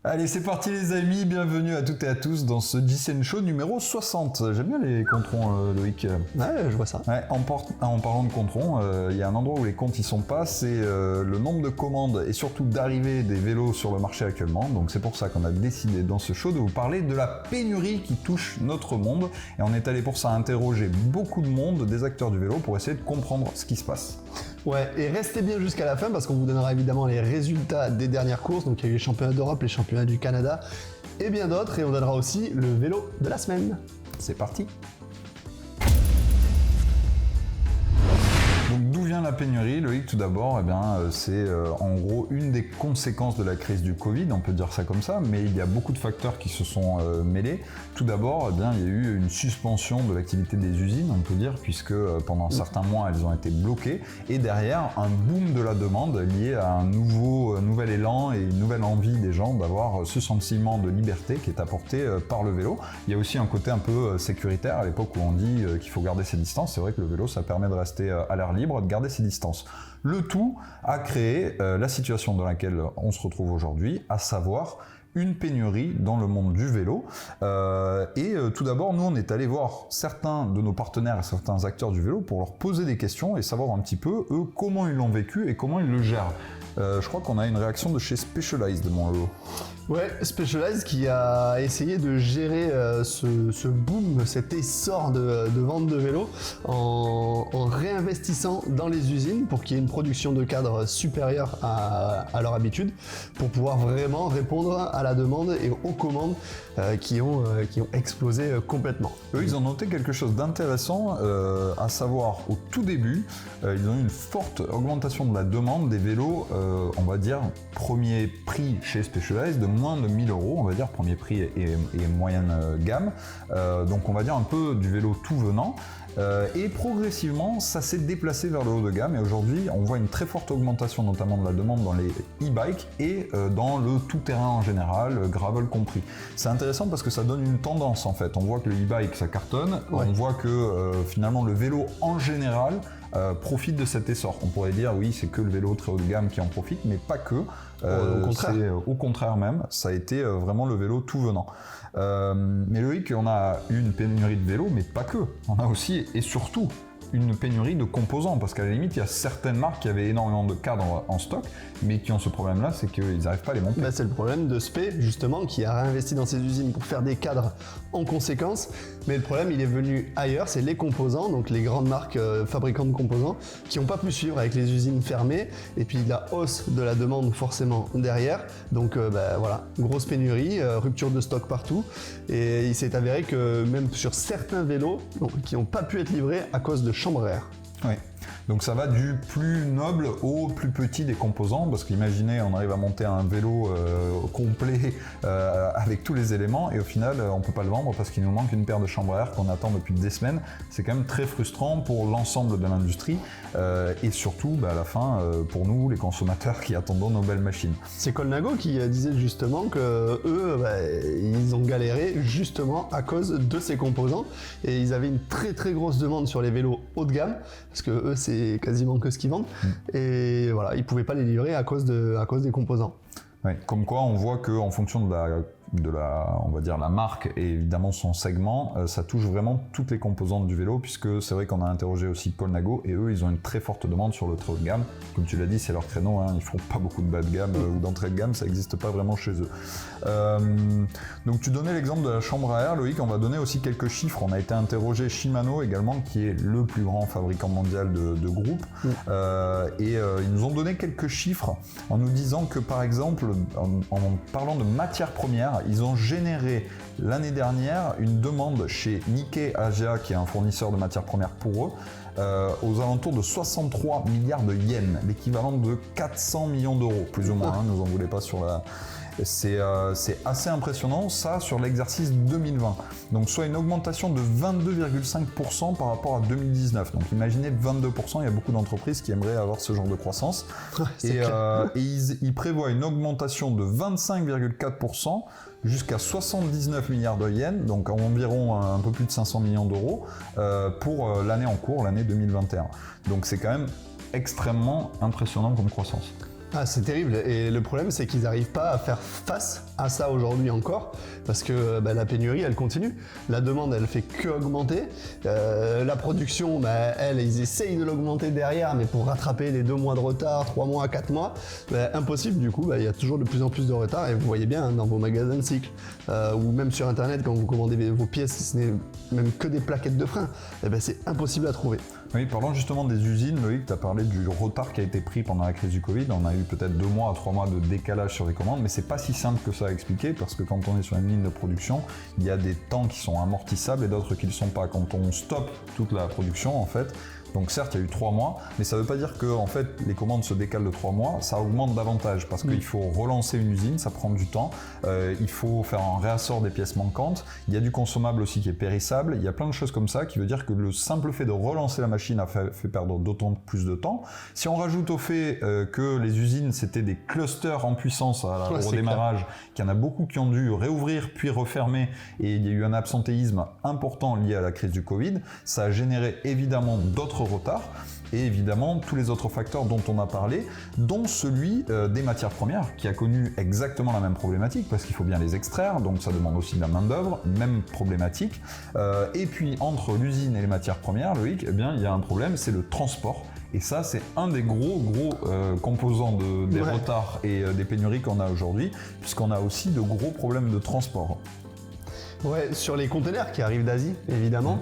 Allez, c'est parti les amis, bienvenue à toutes et à tous dans ce GCN Show numéro 60. J'aime bien les controns, Loïc. Ouais, je vois ça. Ouais, en parlant de controns, il y a un endroit où les comptes y sont pas, c'est le nombre de commandes et surtout d'arrivées des vélos sur le marché actuellement. Donc c'est pour ça qu'on a décidé dans ce show de vous parler de la pénurie qui touche notre monde. Et on est allé pour ça interroger beaucoup de monde, des acteurs du vélo, pour essayer de comprendre ce qui se passe. Ouais, et restez bien jusqu'à la fin parce qu'on vous donnera évidemment les résultats des dernières courses. Donc il y a eu les championnats d'Europe, les championnats du Canada et bien d'autres. Et on donnera aussi le vélo de la semaine. C'est parti. Donc d'où vient la pénurie, Loïc? Tout d'abord, c'est en gros une des conséquences de la crise du Covid, on peut dire ça comme ça, mais il y a beaucoup de facteurs qui se sont mêlés. Tout d'abord, il y a eu une suspension de l'activité des usines, on peut dire, puisque pendant certains mois, elles ont été bloquées, et derrière, un boom de la demande lié à un nouvel élan et une nouvelle envie des gens d'avoir ce sentiment de liberté qui est apporté par le vélo. Il y a aussi un côté un peu sécuritaire, à l'époque où on dit qu'il faut garder ses distances. C'est vrai que le vélo, ça permet de rester à l'air libre, de garder ses distances. Le tout a créé la situation dans laquelle on se retrouve aujourd'hui, à savoir une pénurie dans le monde du vélo. Tout d'abord, nous, on est allé voir certains de nos partenaires et certains acteurs du vélo pour leur poser des questions et savoir un petit peu, eux, comment ils l'ont vécu et comment ils le gèrent. Je crois qu'on a une réaction de chez Specialized, mon lot. Ouais, Specialized qui a essayé de gérer ce boom, cet essor de vente de vélos en réinvestissant dans les usines pour qu'il y ait une production de cadres supérieure à leur habitude pour pouvoir vraiment répondre à la demande et aux commandes qui ont explosé complètement. Eux, ils ont noté quelque chose d'intéressant, à savoir au tout début, ils ont eu une forte augmentation de la demande des vélos, on va dire, premier prix chez Specialized de moins de 1000 €, on va dire, premier prix et moyenne gamme. Donc on va dire un peu du vélo tout venant. Et progressivement, ça s'est déplacé vers le haut de gamme et aujourd'hui, on voit une très forte augmentation notamment de la demande dans les e-bikes et dans le tout-terrain en général, gravel compris. C'est intéressant parce que ça donne une tendance en fait. On voit que le e-bike, ça cartonne, ouais. On voit que finalement le vélo en général profite de cet essor. On pourrait dire oui, c'est que le vélo très haut de gamme qui en profite, mais pas que. Au contraire même, ça a été vraiment le vélo tout venant. Mais Loïc, on a eu une pénurie de vélos, mais pas que. On a aussi et surtout une pénurie de composants, parce qu'à la limite, il y a certaines marques qui avaient énormément de cadres en stock, mais qui ont ce problème-là, c'est qu'ils n'arrivent pas à les monter. C'est le problème de Spé, justement, qui a réinvesti dans ses usines pour faire des cadres en conséquence, mais le problème, il est venu ailleurs, c'est les composants, donc les grandes marques fabricants de composants, qui n'ont pas pu suivre avec les usines fermées, et puis la hausse de la demande forcément derrière, donc voilà, grosse pénurie, rupture de stock partout, et il s'est avéré que même sur certains vélos, qui n'ont pas pu être livrés à cause de chambre à air. Oui. Donc ça va du plus noble au plus petit des composants, parce qu'imaginez, on arrive à monter un vélo complet avec tous les éléments et au final on peut pas le vendre parce qu'il nous manque une paire de chambres à air qu'on attend depuis des semaines. C'est quand même très frustrant pour l'ensemble de l'industrie et surtout à la fin pour nous les consommateurs qui attendons nos belles machines. C'est Colnago qui disait justement que eux ils ont galéré justement à cause de ces composants et ils avaient une très très grosse demande sur les vélos haut de gamme parce que eux c'est quasiment que ce qu'ils vendent et voilà, ils pouvaient pas les livrer à cause des composants. Ouais, comme quoi on voit qu'en fonction de on va dire la marque et évidemment son segment, ça touche vraiment toutes les composantes du vélo, puisque c'est vrai qu'on a interrogé aussi Colnago et eux ils ont une très forte demande sur le très haut de gamme. Comme tu l'as dit, c'est leur créneau, hein, ils font pas beaucoup de bas de gamme ou d'entrée de gamme, ça n'existe pas vraiment chez eux. Donc tu donnais l'exemple de la chambre à air, Loïc, on va donner aussi quelques chiffres. On a été interrogé Shimano également, qui est le plus grand fabricant mondial de groupes, ils nous ont donné quelques chiffres en nous disant que par exemple, en parlant de matières premières, ils ont généré l'année dernière une demande chez Nikkei Asia, qui est un fournisseur de matières premières pour eux, aux alentours de 63 milliards de yens, l'équivalent de 400 millions d'euros, plus ou moins, hein, nous en voulez pas sur la... C'est assez impressionnant, ça, sur l'exercice 2020. Donc, soit une augmentation de 22,5% par rapport à 2019. Donc, imaginez 22%, il y a beaucoup d'entreprises qui aimeraient avoir ce genre de croissance. Et ils prévoient une augmentation de 25,4% jusqu'à 79 milliards de yens, donc environ un peu plus de 500 millions d'euros, pour l'année en cours, l'année 2021. Donc, c'est quand même extrêmement impressionnant comme croissance. Ah, c'est terrible. Et le problème, c'est qu'ils n'arrivent pas à faire face à ça aujourd'hui encore, parce que la pénurie, elle continue. La demande, elle fait que augmenter. La production, ils essayent de l'augmenter derrière, mais pour rattraper les 2 mois de retard, 3 mois, 4 mois, impossible. Du coup, il y a toujours de plus en plus de retard. Et vous voyez bien dans vos magasins de cycle, ou même sur Internet, quand vous commandez vos pièces, si ce n'est même que des plaquettes de frein, c'est impossible à trouver. Oui, parlons justement des usines, Loïc, tu as parlé du retard qui a été pris pendant la crise du Covid. On a eu peut-être 2 mois à 3 mois de décalage sur les commandes, mais c'est pas si simple que ça à expliquer, parce que quand on est sur une ligne de production, il y a des temps qui sont amortissables et d'autres qui ne le sont pas. Quand on stoppe toute la production, en fait, donc certes, il y a eu 3 mois, mais ça ne veut pas dire que en fait, les commandes se décalent de 3 mois, ça augmente davantage, parce qu'il faut relancer une usine, ça prend du temps, il faut faire un réassort des pièces manquantes, il y a du consommable aussi qui est périssable, il y a plein de choses comme ça qui veut dire que le simple fait de relancer la machine a fait perdre d'autant plus de temps. Si on rajoute au fait que les usines, c'était des clusters en puissance au redémarrage, qu'il y en a beaucoup qui ont dû réouvrir puis refermer, et il y a eu un absentéisme important lié à la crise du Covid, ça a généré évidemment d'autres retard et évidemment tous les autres facteurs dont on a parlé, dont celui des matières premières qui a connu exactement la même problématique parce qu'il faut bien les extraire, donc ça demande aussi de la main d'œuvre, même problématique. Et puis entre l'usine et les matières premières, Loïc, il y a un problème, c'est le transport. Et ça, c'est un des gros composants des retards et des pénuries qu'on a aujourd'hui, puisqu'on a aussi de gros problèmes de transport. Ouais, sur les containers qui arrivent d'Asie, évidemment.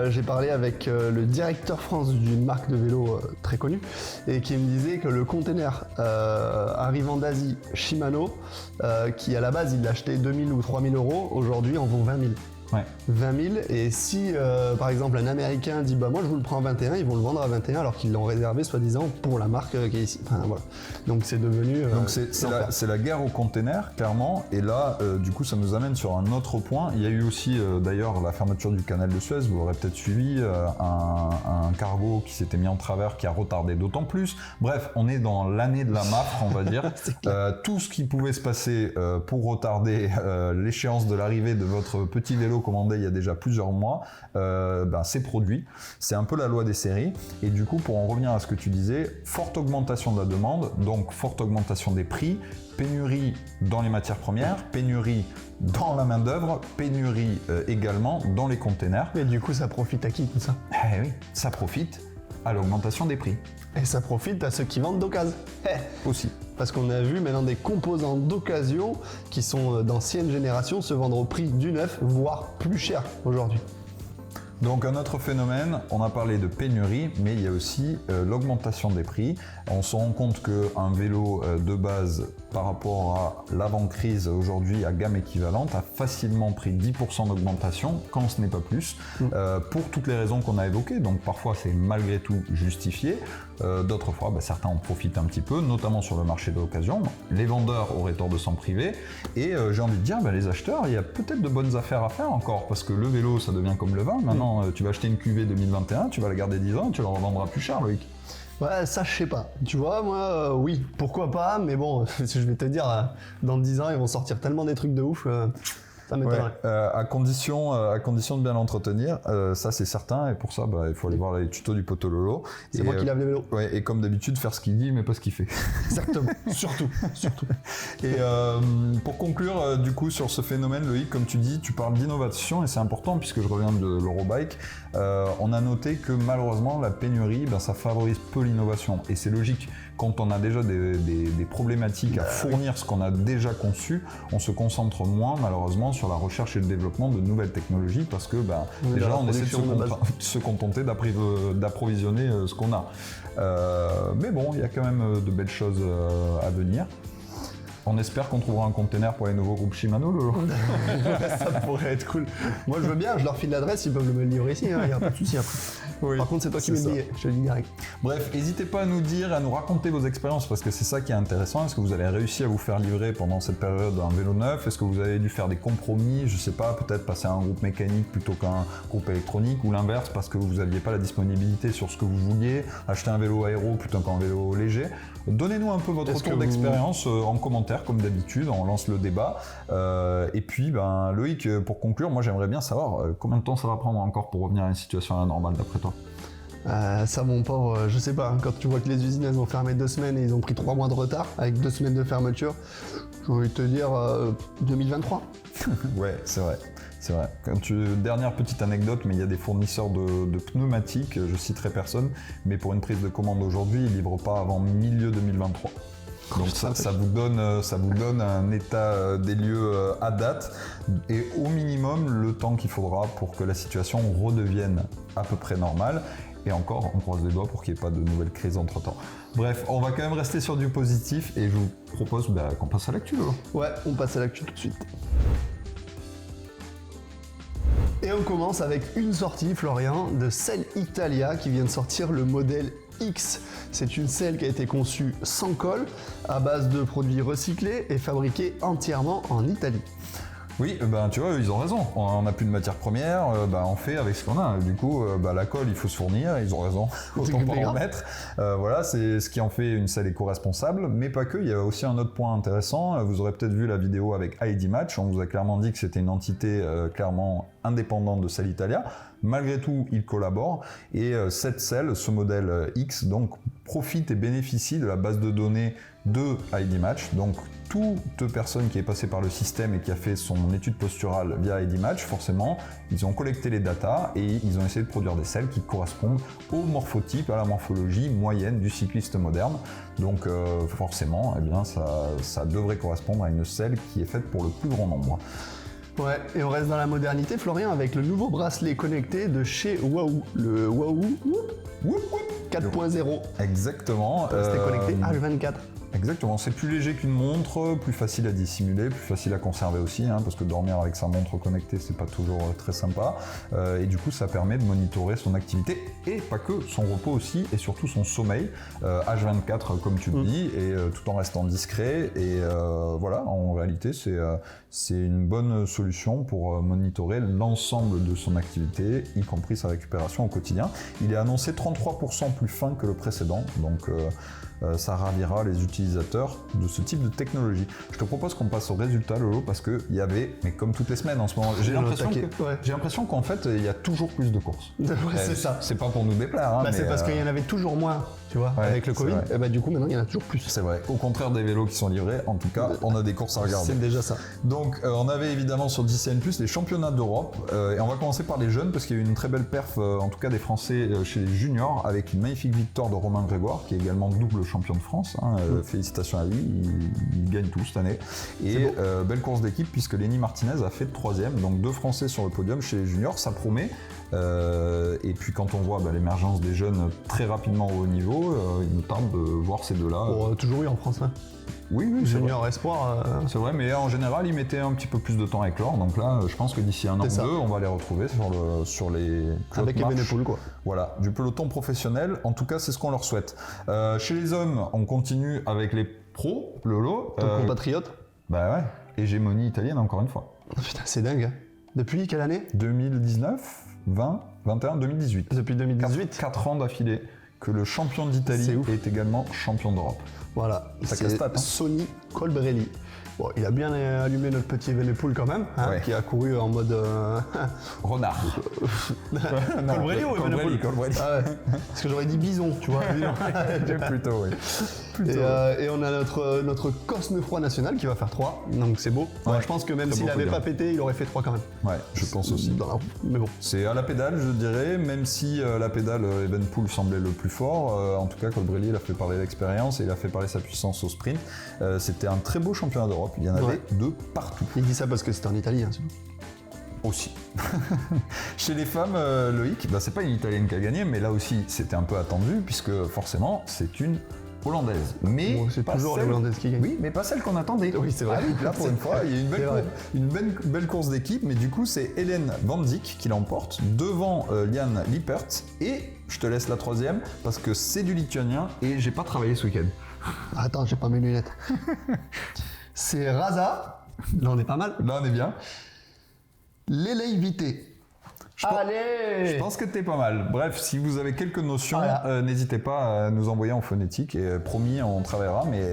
J'ai parlé avec le directeur France d'une marque de vélo très connue et qui me disait que le container arrivant d'Asie, Shimano, qui à la base il l'achetait 2000 ou 3000 euros, aujourd'hui en vaut 20 000. Ouais. 20 000, et si par exemple un Américain dit moi je vous le prends à 21, ils vont le vendre à 21 alors qu'ils l'ont réservé soi-disant pour la marque qui est ici. Enfin, voilà. Donc c'est devenu... Donc c'est la guerre aux containers, clairement, et là du coup ça nous amène sur un autre point. Il y a eu aussi d'ailleurs la fermeture du canal de Suez, vous l'aurez peut-être suivi, un cargo qui s'était mis en travers, qui a retardé d'autant plus. Bref, on est dans l'année de la MAF, on va dire. Tout ce qui pouvait se passer pour retarder l'échéance de l'arrivée de votre petit vélo commandé il y a déjà plusieurs mois, c'est produit. C'est un peu la loi des séries. Et du coup, pour en revenir à ce que tu disais, forte augmentation de la demande, donc forte augmentation des prix, pénurie dans les matières premières, pénurie dans la main-d'œuvre, pénurie également dans les containers. Et du coup, ça profite à qui tout ça? Eh oui, ça profite à l'augmentation des prix. Et ça profite à ceux qui vendent d'occasion. Aussi. Parce qu'on a vu maintenant des composants d'occasion qui sont d'ancienne génération se vendre au prix du neuf, voire plus cher aujourd'hui. Donc un autre phénomène, on a parlé de pénurie, mais il y a aussi l'augmentation des prix. On se rend compte qu'un vélo de base par rapport à l'avant-crise aujourd'hui à gamme équivalente a facilement pris 10% d'augmentation, quand ce n'est pas plus, pour toutes les raisons qu'on a évoquées. Donc parfois c'est malgré tout justifié, d'autres fois certains en profitent un petit peu, notamment sur le marché de l'occasion. Les vendeurs auraient tort de s'en priver, et j'ai envie de dire, les acheteurs, il y a peut-être de bonnes affaires à faire encore, parce que le vélo ça devient comme le vin, maintenant tu vas acheter une cuvée 2021, tu vas la garder 10 ans, tu la revendras plus cher, Loïc. Ouais, ça je sais pas. Tu vois, moi, oui, pourquoi pas, mais bon, je vais te dire, dans 10 ans, ils vont sortir tellement des trucs de ouf, ça m'étonnerait. À condition de bien l'entretenir, ça c'est certain, et pour ça, il faut aller voir les tutos du Poto Lolo. C'est moi qui lave les vélos. Ouais, et comme d'habitude, faire ce qu'il dit, mais pas ce qu'il fait. Exactement, surtout. Et pour conclure, du coup, sur ce phénomène, Loïc, comme tu dis, tu parles d'innovation, et c'est important, puisque je reviens de l'Eurobike, on a noté que malheureusement, la pénurie, ça favorise peu l'innovation, et c'est logique. Quand on a déjà des problématiques à fournir ce qu'on a déjà conçu, on se concentre moins malheureusement sur la recherche et le développement de nouvelles technologies parce que déjà on essaie de se contenter d'approvisionner ce qu'on a. Mais bon, il y a quand même de belles choses à venir. On espère qu'on trouvera un container pour les nouveaux groupes Shimano, Lolo. Ça pourrait être cool. Moi je veux bien, je leur file l'adresse, ils peuvent me le livrer ici, il n'y a pas de souci après. Oui, par contre c'est toi qui mets le billet, je te le dis direct. Bref, n'hésitez pas à nous dire, à nous raconter vos expériences parce que c'est ça qui est intéressant. Est-ce que vous avez réussi à vous faire livrer pendant cette période un vélo neuf? Est-ce que vous avez dû faire des compromis? Je sais pas, peut-être passer à un groupe mécanique plutôt qu'un groupe électronique ou l'inverse parce que vous n'aviez pas la disponibilité sur ce que vous vouliez, acheter un vélo aéro plutôt qu'un vélo léger. Donnez-nous un peu votre retour d'expérience en commentaire comme d'habitude, on lance le débat. Et puis Loïc, pour conclure, moi j'aimerais bien savoir combien de temps ça va prendre encore pour revenir à une situation normale d'après toi? Ça, mon pauvre, je sais pas, hein, quand tu vois que les usines elles ont fermé 2 semaines et ils ont pris 3 mois de retard avec 2 semaines de fermeture, j'ai envie de te dire 2023. Ouais, c'est vrai. C'est vrai. Dernière petite anecdote, mais il y a des fournisseurs de pneumatiques, je citerai personne, mais pour une prise de commande aujourd'hui, ils ne livrent pas avant milieu 2023. Donc ça vous donne un état des lieux à date et au minimum le temps qu'il faudra pour que la situation redevienne à peu près normale. Et encore, on croise les doigts pour qu'il n'y ait pas de nouvelles crises entre-temps. Bref, on va quand même rester sur du positif et je vous propose qu'on passe à l'actu. Ouais, on passe à l'actu tout de suite. Et on commence avec une sortie, Florian, de Selle Italia qui vient de sortir le modèle X. C'est une selle qui a été conçue sans colle, à base de produits recyclés et fabriquée entièrement en Italie. Oui, tu vois, ils ont raison. On n'a plus de matière première, on fait avec ce qu'on a. Du coup, la colle, il faut se fournir, ils ont raison. Autant pas en mettre. Voilà, c'est ce qui en fait une selle éco-responsable, mais pas que. Il y a aussi un autre point intéressant. Vous aurez peut-être vu la vidéo avec ID Match. On vous a clairement dit que c'était une entité clairement indépendante de Selle Italia. Malgré tout, ils collaborent et cette selle, ce modèle X, donc profite et bénéficie de la base de données de ID Match. Donc toute personne qui est passée par le système et qui a fait son étude posturale via ID Match, forcément, ils ont collecté les datas et ils ont essayé de produire des selles qui correspondent au morphotype, à la morphologie moyenne du cycliste moderne. Donc forcément, eh bien, ça devrait correspondre à une selle qui est faite pour le plus grand nombre. Ouais, et on reste dans la modernité, Florian, avec le nouveau bracelet connecté de chez Wahoo, le Wahoo 4.0. Exactement. C'était connecté H24. Exactement, c'est plus léger qu'une montre, plus facile à dissimuler, plus facile à conserver aussi, parce que dormir avec sa montre connectée, c'est pas toujours très sympa. Et du coup, ça permet de monitorer son activité et pas que, son repos aussi et surtout son sommeil, H24 comme tu le dis, et tout en restant discret. Et voilà, en réalité, c'est une bonne solution pour monitorer l'ensemble de son activité, y compris sa récupération au quotidien. Il est annoncé 33% plus fin que le précédent, donc ça ravira les utilisateurs de ce type de technologie. Je te propose qu'on passe au résultat, Lolo, parce qu'il y avait, mais comme toutes les semaines en ce moment, j'ai l'impression qu'en fait, il y a toujours plus de courses. Ouais, c'est ça. C'est pas pour nous déplaire. Mais c'est parce qu'il y en avait toujours moins, tu vois, avec le Covid. Et du coup, maintenant, il y en a toujours plus. C'est vrai. Au contraire des vélos qui sont livrés, en tout cas, on a des courses à regarder. C'est déjà ça. Donc, on avait évidemment sur DCN+, les championnats d'Europe. Et on va commencer par les jeunes, parce qu'il y a eu une très belle perf, en tout cas des Français chez les juniors, avec une magnifique victoire de Romain Grégoire, qui est également double champion de France. Félicitations à lui, il gagne tout cette année. Et belle course d'équipe, puisque Lenny Martinez a fait 3e, donc 2 Français sur le podium chez les juniors, ça promet. Et puis quand on voit l'émergence des jeunes très rapidement au haut niveau, il nous tarde de voir ces deux-là. Toujours eu en France, hein. Oui, junior espoir. C'est vrai, mais en général, ils mettaient un petit peu plus de temps à éclore. Donc là, je pense que d'ici un an ou deux, on va les retrouver sur les avec Evenepoel, quoi. Voilà, du peloton professionnel. En tout cas, c'est ce qu'on leur souhaite. Chez les hommes, on continue avec les pros, Lolo. Ton compatriote. Bah ouais, hégémonie italienne encore une fois. Oh, putain, c'est dingue. Depuis quelle année ? 2019, 20, 21, 2018. Depuis 2018. 4 ans d'affilée que le champion d'Italie est également champion d'Europe. Voilà, c'est Sonny Colbrelli. Bon, il a bien allumé notre petit Evenepoel quand même, qui a couru en mode... renard. Colbrelli ou Evenepoel ? Colbrelli. Ah ouais. Parce que j'aurais dit bison, tu vois. Plutôt, oui. Et on a notre Cosnefroid national qui va faire 3, donc c'est beau. Ouais, je pense que même s'il n'avait pas pété, il aurait fait 3 quand même. Ouais, je pense aussi. Mais bon. C'est à la pédale, je dirais, même si la pédale, Evenepoel semblait le plus fort. En tout cas, Colbrelli, il a fait parler l'expérience et il a fait parler sa puissance au sprint. C'était un très beau championnat d'Europe. Il y en avait de partout. Il dit ça parce que c'était en Italie, hein, c'est tout. Aussi. Chez les femmes, Loïc, c'est pas une Italienne qui a gagné, mais là aussi c'était un peu attendu, puisque forcément c'est une Hollandaise. Mais c'est toujours les Hollandaises qui gagnent. Oui, mais pas celle qu'on attendait. Oui, c'est vrai. Là, pour une fois, il y a une belle course d'équipe, mais du coup c'est Hélène Van Dijk qui l'emporte, devant Liane Lippert, et je te laisse la 3e, parce que c'est du lituanien, et j'ai pas travaillé ce week-end. Attends, j'ai pas mes lunettes. C'est Rasa. Là, on est pas mal. Là, on est bien. L'Eleivité. Allez! Je pense que t'es pas mal. Bref, si vous avez quelques notions, n'hésitez pas à nous envoyer en phonétique. Et promis, on travaillera, mais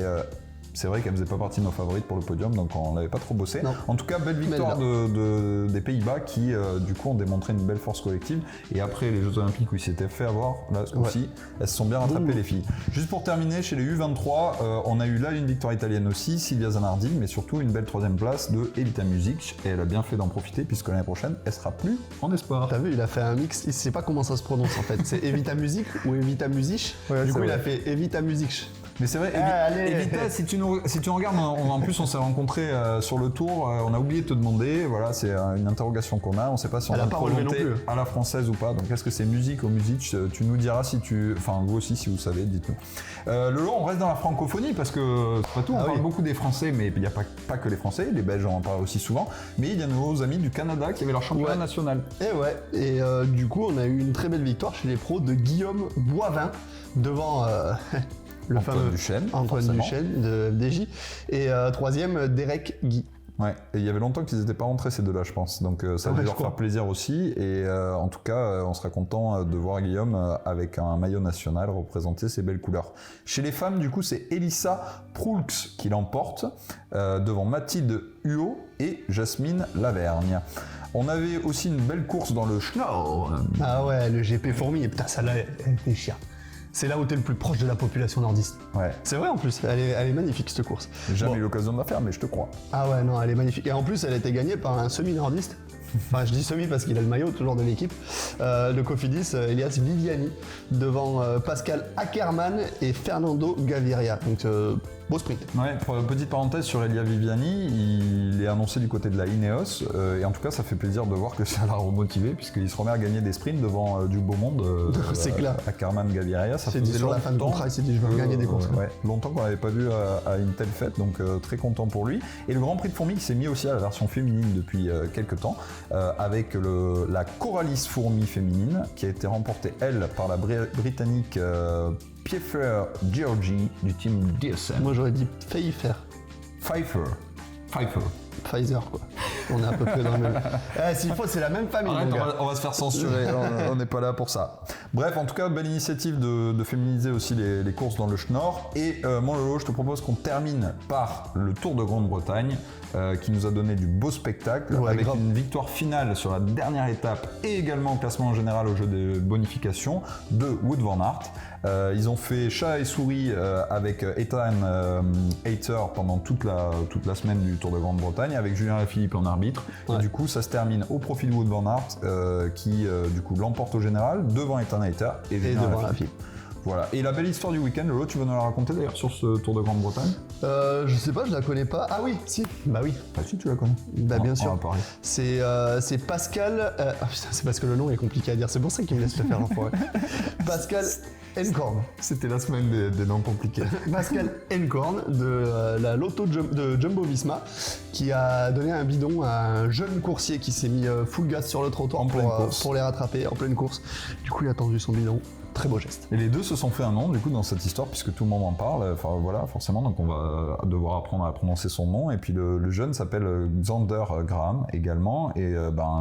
c'est vrai qu'elle faisait pas partie de nos favorites pour le podium, donc on l'avait pas trop bossé. Non. En tout cas, belle victoire des Pays-Bas qui du coup ont démontré une belle force collective. Et après les Jeux Olympiques où ils s'étaient fait avoir, là ce coup-ci, elles se sont bien rattrapées les filles. Juste pour terminer, chez les U23, on a eu là une victoire italienne aussi, Silvia Zanardi, mais surtout une belle 3e place de Evita Music. Et elle a bien fait d'en profiter puisque l'année prochaine, elle sera plus en espoir. T'as vu, il a fait un mix, il sait pas comment ça se prononce en fait. C'est Evita Music ou Evita Music. Du coup, il a fait Evita Music. Mais c'est vrai, Evita, si tu regardes, en plus on s'est rencontrés sur le tour, on a oublié de te demander, voilà, c'est une interrogation qu'on a, on sait pas si on a présenté à la française ou pas, donc est-ce que c'est musique ou musique, tu nous diras si enfin vous aussi si vous savez, dites-nous. Lolo, on reste dans la francophonie parce que c'est pas tout, on parle beaucoup des Français, mais il n'y a pas que les Français, les Belges en parlent aussi souvent, mais il y a nos amis du Canada qui avaient leur championnat national. Et du coup on a eu une très belle victoire chez les pros de Guillaume Boivin devant... le fameux Antoine Duchesne de FDJ et 3e Derek Guy. Ouais, et il y avait longtemps qu'ils n'étaient pas rentrés ces deux-là, je pense. Donc ça va leur faire plaisir aussi. Et en tout cas, on sera content de voir Guillaume avec un maillot national représenter ses belles couleurs. Chez les femmes, du coup, c'est Elissa Proulx qui l'emporte devant Mathilde Huot et Jasmine Lavergne. On avait aussi une belle course dans le Schnorr. Ah ouais, le GP Fourmi, putain, ça là, elle déchire. C'est là où t'es le plus proche de la population nordiste. Ouais. C'est vrai en plus, elle est magnifique cette course. J'ai jamais eu l'occasion de la faire, mais je te crois. Ah ouais, non, elle est magnifique. Et en plus, elle a été gagnée par un semi-nordiste. Enfin, je dis semi parce qu'il a le maillot toujours de l'équipe. De Cofidis, Elias Viviani, devant Pascal Ackermann et Fernando Gaviria. Donc, beau sprint. Ouais, petite parenthèse sur Elia Viviani, il est annoncé du côté de la Ineos, et en tout cas, ça fait plaisir de voir que ça l'a remotivé, puisqu'il se remet à gagner des sprints devant du beau monde. C'est clair. Ackermann, Gaviria, ça faisait dit sur la fin de contrat, il s'est dit je veux gagner des courses. Ouais, longtemps qu'on l'avait pas vu à une telle fête, donc très content pour lui. Et le Grand Prix de Fourmi qui s'est mis aussi à la version féminine depuis quelques temps, avec la Coralis Fourmi féminine, qui a été remportée, elle, par la Britannique Pfeiffer Georgie du team DSM. Moi j'aurais dit Pfeiffer. Pfizer quoi. On est à peu près dans le même. S'il faut, c'est la même famille. Arrête, on va se faire censurer, on n'est pas là pour ça. Bref, en tout cas, belle initiative de féminiser aussi les courses dans le Schnorr. Et mon Lolo, je te propose qu'on termine par le Tour de Grande-Bretagne, qui nous a donné du beau spectacle, avec une victoire finale sur la dernière étape et également au classement en général au jeu de bonification de Wout van Aert. Ils ont fait chat et souris avec Ethan Hayter pendant toute la semaine du Tour de Grande-Bretagne, avec Julien Lafilippe en arbitre. Et du coup, ça se termine au profit de Wout van Aert, qui du coup l'emporte au général devant Ethan Hayter et Julien Lafilippe. Voilà. Et la belle histoire du week-end, Lolo, tu vas nous la raconter d'ailleurs sur ce Tour de Grande-Bretagne? Je sais pas, je la connais pas. Ah oui, si. Bah oui. Ah si, tu la connais. Bah bien sûr. C'est Pascal. Ah putain, c'est parce que le nom est compliqué à dire. C'est pour ça qu'il me laisse le faire l'enfoiré. Pascal Encorn. C'était la semaine des noms compliqués. Pascal Encorn de la Lotto de Jumbo Visma, qui a donné un bidon à un jeune coursier qui s'est mis full gas sur le trottoir pour les rattraper en pleine course. Du coup, il a tendu son bidon. Très beau geste. Et les deux se sont fait un nom du coup dans cette histoire puisque tout le monde en parle. Enfin voilà, forcément, donc on va devoir apprendre à prononcer son nom. Et puis le jeune s'appelle Xander Graham également. Et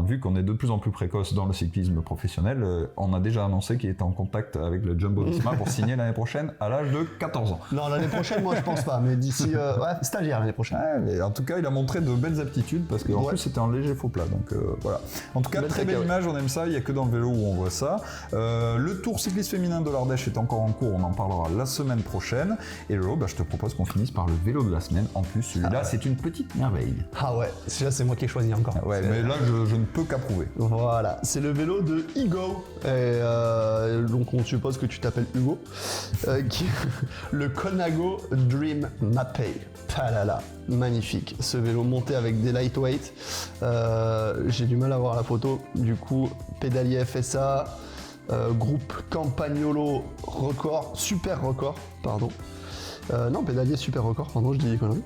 vu qu'on est de plus en plus précoce dans le cyclisme professionnel, on a déjà annoncé qu'il était en contact avec le Jumbo Visma pour signer l'année prochaine à l'âge de 14 ans. Non, l'année prochaine, moi je pense pas, mais d'ici stagiaire l'année prochaine. Ouais, mais en tout cas, il a montré de belles aptitudes parce qu'en plus c'était un léger faux plat. Donc voilà. En tout cas, très belle image, on aime ça. Il n'y a que dans le vélo où on voit ça. Le Tour cycliste féminin de l'Ardèche est encore en cours, on en parlera la semaine prochaine. Et Lolo, je te propose qu'on finisse par le vélo de la semaine. En plus, celui-là, c'est une petite merveille. Ah ouais, celui-là, c'est moi qui ai choisi encore. Ouais, mais là, je ne peux qu'approuver. Voilà, c'est le vélo de Hugo. Et donc, on suppose que tu t'appelles Hugo. Le Colnago Dream Mapei. Ah là là, magnifique. Ce vélo monté avec des lightweight. J'ai du mal à voir la photo. Du coup, pédalier FSA. Groupe Campagnolo record, super record, pardon. Non, pédalier super record, pardon, je dis des conneries.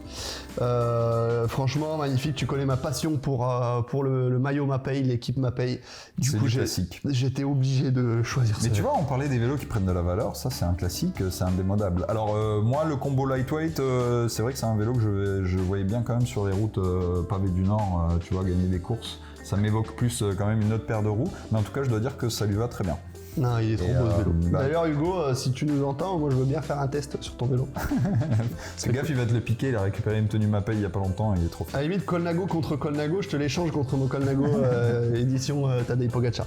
Franchement, magnifique. Tu connais ma passion pour le maillot Mapei, l'équipe Mapei. Du coup, j'étais obligé de choisir ça. Mais tu vois, on parlait des vélos qui prennent de la valeur. Ça, c'est un classique, c'est indémodable. Alors, moi, le combo lightweight, c'est vrai que c'est un vélo que je voyais bien quand même sur les routes pavées du Nord, tu vois, gagner des courses. Ça m'évoque plus quand même une autre paire de roues. Mais en tout cas, je dois dire que ça lui va très bien. Non, il est trop Et, beau ce vélo. bah- D'ailleurs, Hugo, si tu nous entends, moi je veux bien faire un test sur ton vélo. Ce gaffe, il va te le piquer, il a récupéré une tenue Mapei il y a pas longtemps, il est trop À fort. la limite, Colnago contre Colnago, je te l'échange contre mon Colnago édition Tadej Pogacar.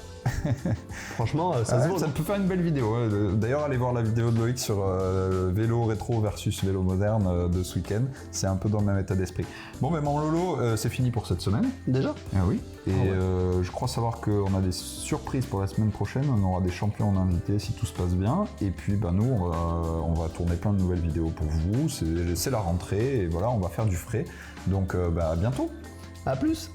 Franchement, ça se vaut. Ça peut faire une belle vidéo. D'ailleurs, allez voir la vidéo de Loïc sur vélo rétro versus vélo moderne de ce week-end. C'est un peu dans le même état d'esprit. Bon, mais mon Lolo, c'est fini pour cette semaine. Déjà Ah oui. Et Ah ouais. je crois savoir qu'on a des surprises pour la semaine prochaine. On aura des champions en invité si tout se passe bien. Et puis, bah, nous, on va tourner plein de nouvelles vidéos pour vous. C'est la rentrée et voilà, on va faire du frais. Donc, bah, à bientôt. À plus.